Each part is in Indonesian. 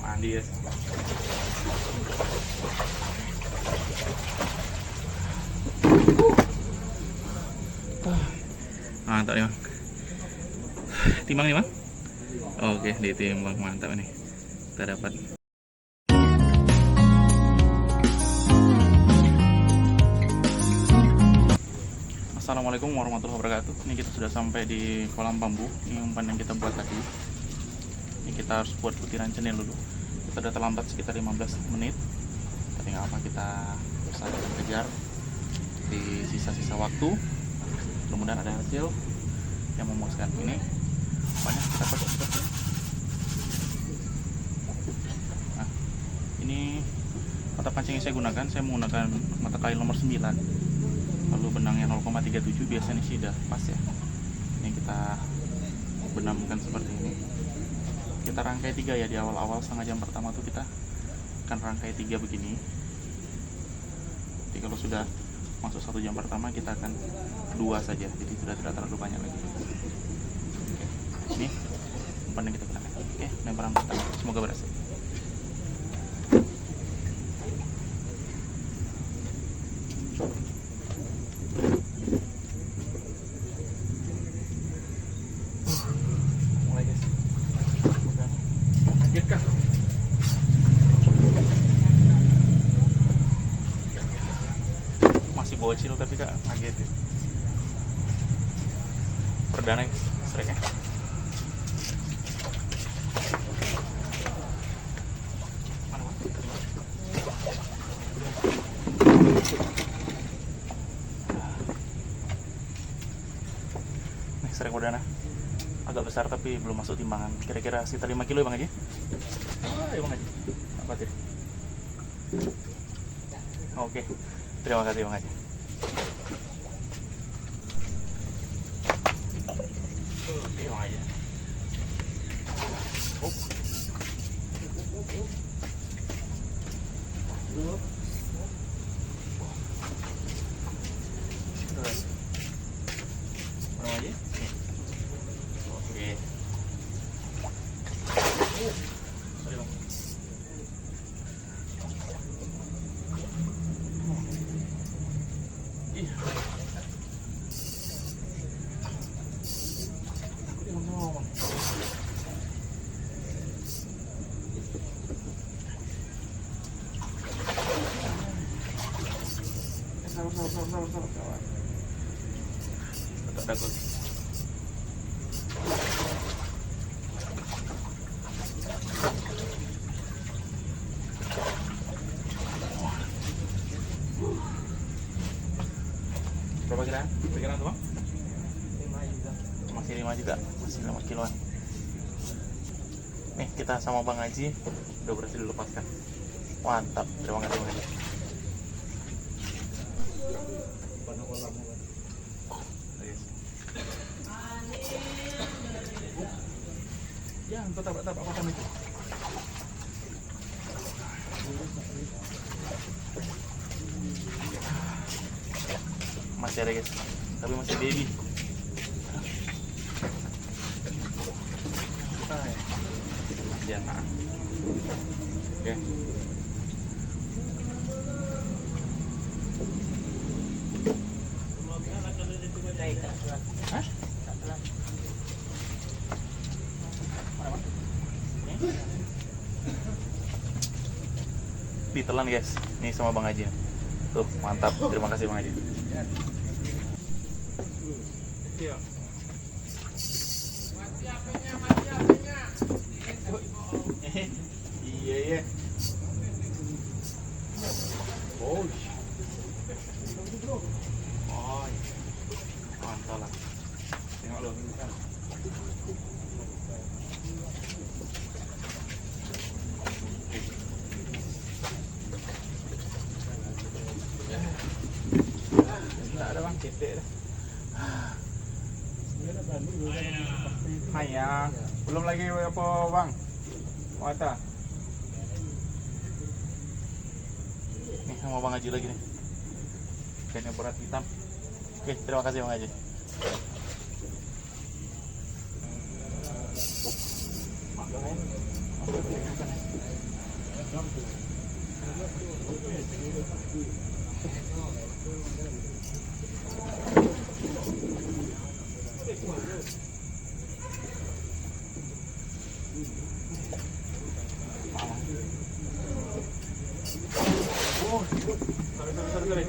Mandi ya. Mantap nih bang. Timbang nih bang. Oke, ditimbang, mantap nih. Kita dapat. Assalamualaikum warahmatullahi wabarakatuh. Ini kita sudah sampai di kolam bambu. Ini umpan yang kita buat tadi. Ini kita harus buat butiran cenil dulu. Kita udah terlambat sekitar 15 menit. Tapi nggak apa, kita berusaha kejar di sisa-sisa waktu. Mudah-mudahan ada hasil yang memuaskan. Ini banyak kita buat seperti ini. Nah, ini mata pancing yang saya gunakan. Saya menggunakan mata kail nomor 9. Lalu benangnya 0,37, biasanya sih udah pas ya. Ini kita benamkan seperti ini. Kita rangkai 3 ya, di awal-awal setengah jam pertama tuh kita akan rangkai 3 begini. Jadi kalau sudah masuk 1 jam pertama kita akan 2 saja, jadi sudah tidak terlalu banyak lagi. Oke, ini umpan yang kita gunakan. Oke, lemparan pertama, semoga berhasil. Mulai guys. Kaget kah? Masih bocil tapi kak kaget ya. Perdana seringnya. Nih sering perdana. Agak besar tapi belum masuk timbangan. Kira-kira sekitar 5 kilo ya bang Haji? Ya bang Haji. Apa tadi? Oke. Terima kasih bang Haji. Oke bang Haji. Terus. Bang Haji. Oke. Sorry bang. Sabar. Tetap takut. Berapa kira? Pikiran tuh bang? 5 juta. Masih 5 juta, masih 5 kiloan. Nih kita sama bang Haji udah berhasil dilepaskan. Mantap, terima kasih bang Haji. Ya, tetap makan itu. Masih ada guys, tapi masih baby. Jangan. Oke. Hah? Ditelan guys, ini sama bang Haji. Tuh mantap, terima kasih bang Haji. Iya. Iya. Oh. Mantap lah. Tengok lo, ini kan. Ada bang, cetek dah. Hayang, belum lagi apa bang? Mata. Nih sama bang Haji lagi nih. ikannya berat hitam. Oke, terima kasih Bang Haji. Sorry.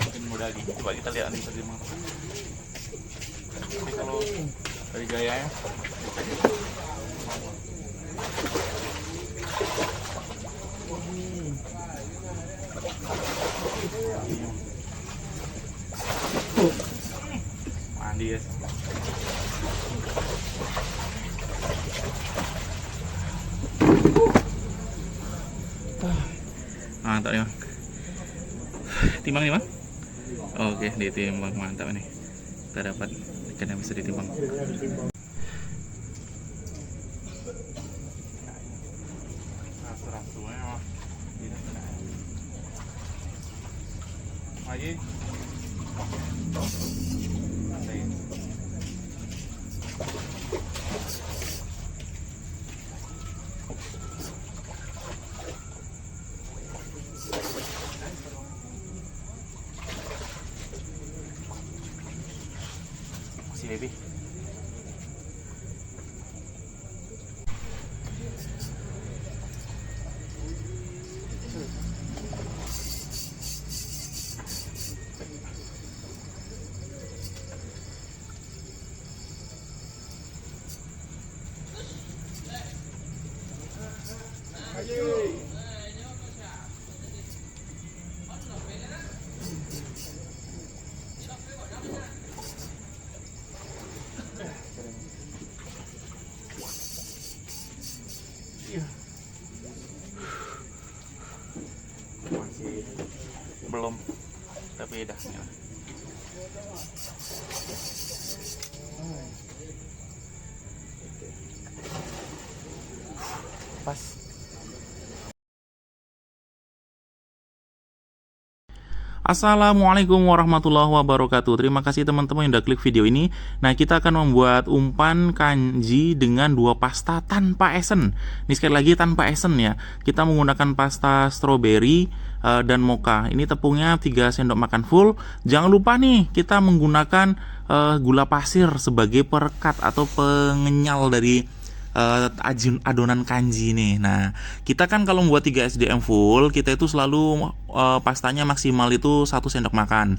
Mungkin mudah lagi. Coba kita lihat nih tadi Bang. Ini kalau dari gayanya mandi ya. Mantap nih Bang. Timbang nih Bang. Oke, ditimbang, mantap nih. Kita dapat ikan yang bisa ditimbang. Lagi. Masih baby. Masih belum, tapi udah ya. Pas. Assalamualaikum warahmatullahi wabarakatuh. Terima kasih teman-teman yang udah klik video ini. Nah, kita akan membuat umpan kanji dengan 2 pasta tanpa esen. Ini sekali lagi tanpa esen ya. Kita menggunakan pasta strawberry dan mocha. Ini tepungnya 3 sendok makan full. Jangan lupa nih, kita menggunakan gula pasir sebagai perekat atau pengenyal dari adonan kanji nih. Nah, kita kan kalau membuat 3 SDM full, kita itu selalu pastanya maksimal itu 1 sendok makan.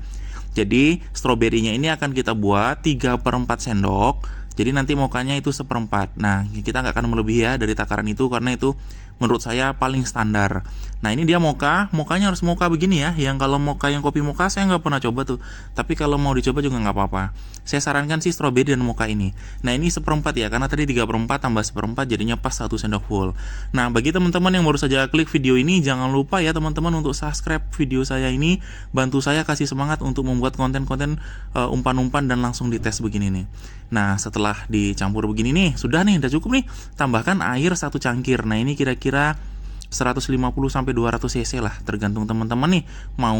Jadi stroberinya ini akan kita buat 3/4 sendok. Jadi nanti mokanya itu 1/4. Nah, kita nggak akan melebihi ya dari takaran itu, karena itu menurut saya paling standar. Nah, ini dia mokanya harus moka begini ya. Yang kalau moka yang kopi moka saya nggak pernah coba tuh. Tapi kalau mau dicoba juga nggak apa-apa. Saya sarankan sih stroberi dan moka ini. Nah, ini 1/4 ya, karena tadi 3/4 tambah 1/4 jadinya pas 1 sendok full. Nah, bagi teman-teman yang baru saja klik video ini, jangan lupa ya teman-teman untuk subscribe video saya ini. Bantu saya kasih semangat untuk membuat konten-konten umpan-umpan dan langsung dites begini nih. Nah, setelah dicampur begini nih, sudah cukup nih. Tambahkan air 1 cangkir. Nah, ini kira-kira 150 sampai 200 cc lah, tergantung teman-teman nih mau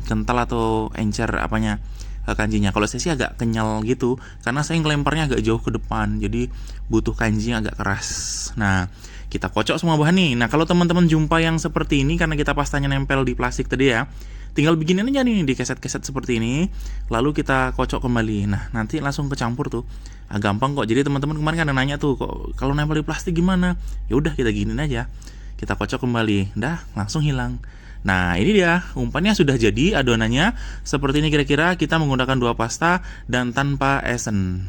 kental atau encer apanya kanjinya. Kalau saya sih agak kenyal gitu, karena saya ngelemparnya agak jauh ke depan, jadi butuh kanji yang agak keras. Nah, kita kocok semua bahan nih. Nah, kalau teman-teman jumpa yang seperti ini, karena kita pastanya nempel di plastik tadi ya, tinggal bikin aja nih, dikeset-keset seperti ini, lalu kita kocok kembali. Nah, nanti langsung kecampur tuh. Gampang kok. Jadi teman-teman kemarin kan ada nanya tuh, kok kalau nempel di plastik gimana? Ya udah, kita giniin aja. Kita kocok kembali. Dah, langsung hilang. Nah, ini dia umpannya sudah jadi adonannya. Seperti ini kira-kira, kita menggunakan 2 pasta dan tanpa esen.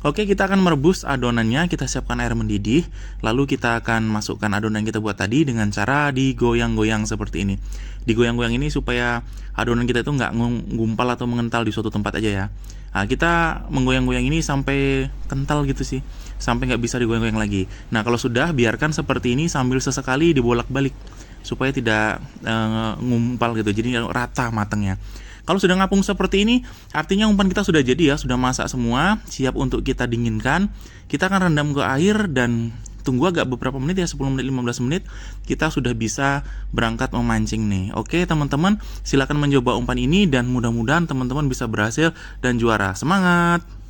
Oke, kita akan merebus adonannya. Kita siapkan air mendidih. Lalu kita akan masukkan adonan yang kita buat tadi dengan cara digoyang-goyang seperti ini. Digoyang-goyang ini supaya adonan kita itu nggak ngumpal atau mengental di suatu tempat aja ya. Nah, kita menggoyang-goyang ini sampai kental gitu sih, sampai nggak bisa digoyang-goyang lagi. Nah, kalau sudah, biarkan seperti ini sambil sesekali dibolak-balik supaya tidak ngumpal gitu, jadi rata matangnya. Kalau sudah ngapung seperti ini, artinya umpan kita sudah jadi ya, sudah masak semua, siap untuk kita dinginkan. Kita akan rendam ke air dan tunggu agak beberapa menit ya, 10 menit 15 menit, kita sudah bisa berangkat memancing nih. Oke teman-teman, silakan mencoba umpan ini dan mudah-mudahan teman-teman bisa berhasil dan juara. Semangat!